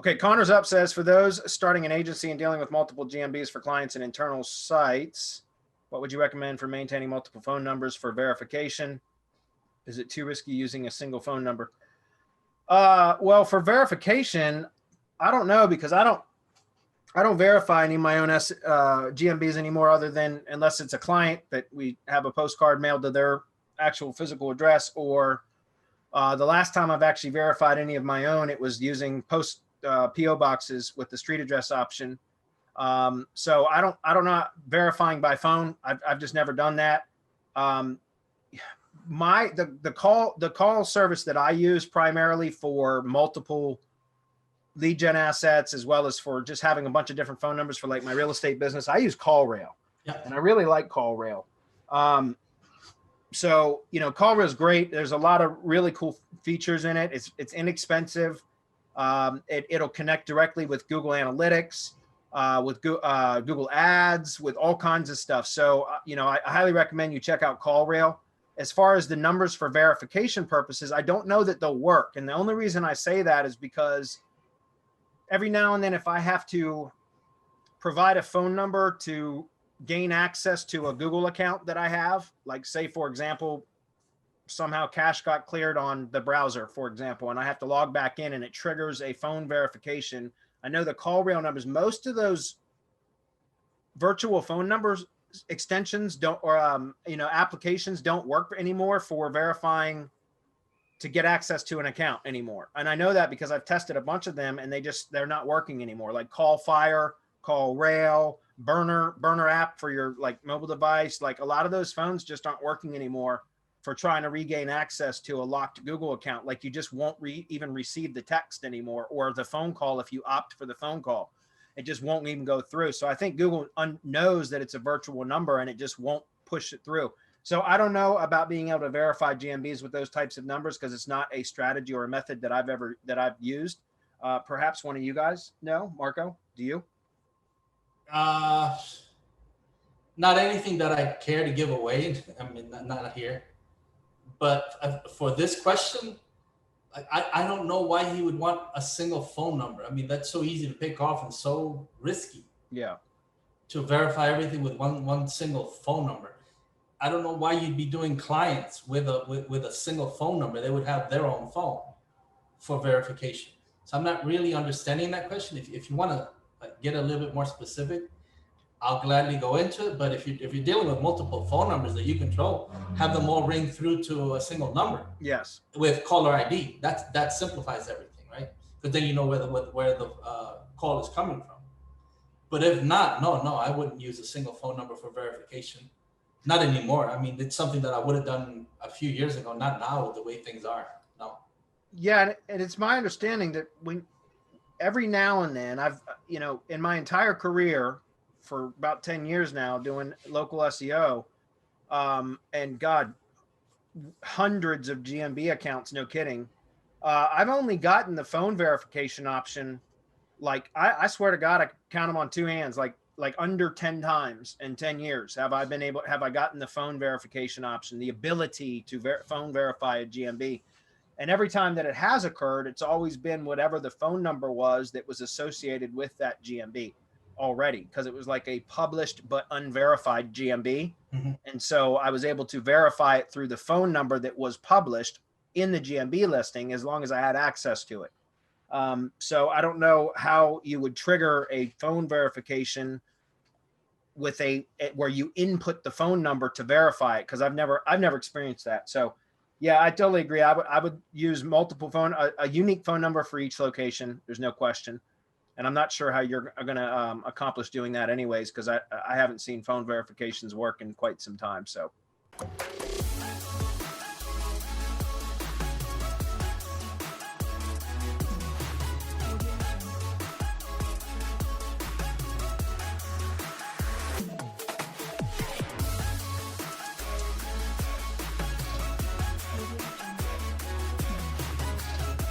Okay, Connor's up says, for those starting an agency and dealing with multiple GMBs for clients and internal sites, what would you recommend for maintaining multiple phone numbers for verification? Is it too risky using a single phone number? Well, for verification, I don't know, because I don't verify any of my own GMBs anymore, other than unless it's a client that we have a postcard mailed to their actual physical address, or the last time I've actually verified any of my own, it was using PO boxes with the street address option. So I don't know verifying by phone. I've just never done that. The call service that I use primarily for multiple lead gen assets, as well as for just having a bunch of different phone numbers for like my real estate business, I use CallRail. Yeah. And I really like CallRail. So, CallRail is great. There's a lot of really cool features in it. It's inexpensive. It'll connect directly with Google Analytics, with Google Ads, with all kinds of stuff. So, I highly recommend you check out CallRail. As far as the numbers for verification purposes, I don't know that they'll work. And the only reason I say that is because every now and then, if I have to provide a phone number to gain access to a Google account that I have, like say, for example, somehow cache got cleared on the browser, for example, and I have to log back in and it triggers a phone verification. I know the CallRail numbers, most of those virtual phone numbers extensions don't, or applications don't work anymore for verifying to get access to an account anymore. And I know that because I've tested a bunch of them and they're not working anymore. Like CallFire, CallRail, Burner app for your like mobile device. Like a lot of those phones just aren't working anymore for trying to regain access to a locked Google account. Like you just won't even receive the text anymore, or the phone call. If you opt for the phone call, it just won't even go through. So I think Google knows that it's a virtual number and it just won't push it through. So I don't know about being able to verify GMBs with those types of numbers, because it's not a strategy or a method that I've used. Perhaps one of you guys know. Marco, do you? Not anything that I care to give away. I mean, not here. But for this question, I don't know why he would want a single phone number. I mean, that's so easy to pick off and so risky. Yeah. To verify everything with one single phone number. I don't know why you'd be doing clients with a single phone number. They would have their own phone for verification. So I'm not really understanding that question. If you want to get a little bit more specific, I'll gladly go into it. But if you're dealing with multiple phone numbers that you control, have them all ring through to a single number. Yes. With caller ID, that simplifies everything, right? Because then you know where the call is coming from. But if not, no, I wouldn't use a single phone number for verification. Not anymore. I mean, it's something that I would have done a few years ago, not now with the way things are. No. Yeah, and it's my understanding that every now and then I've, in my entire career for about 10 years now doing local SEO, and God, hundreds of GMB accounts, no kidding. I've only gotten the phone verification option. Like I swear to God, I count them on two hands, like under 10 times in 10 years have I gotten the phone verification option, the ability to phone verify a GMB. And every time that it has occurred, it's always been whatever the phone number was that was associated with that GMB already, because it was like a published but unverified GMB. Mm-hmm. And so I was able to verify it through the phone number that was published in the GMB listing, as long as I had access to it. So I don't know how you would trigger a phone verification with where you input the phone number to verify it, because I've never experienced that. So yeah, I totally agree. I would use multiple a unique phone number for each location. There's no question. And I'm not sure how you're going to accomplish doing that anyways, because I haven't seen phone verifications work in quite some time. So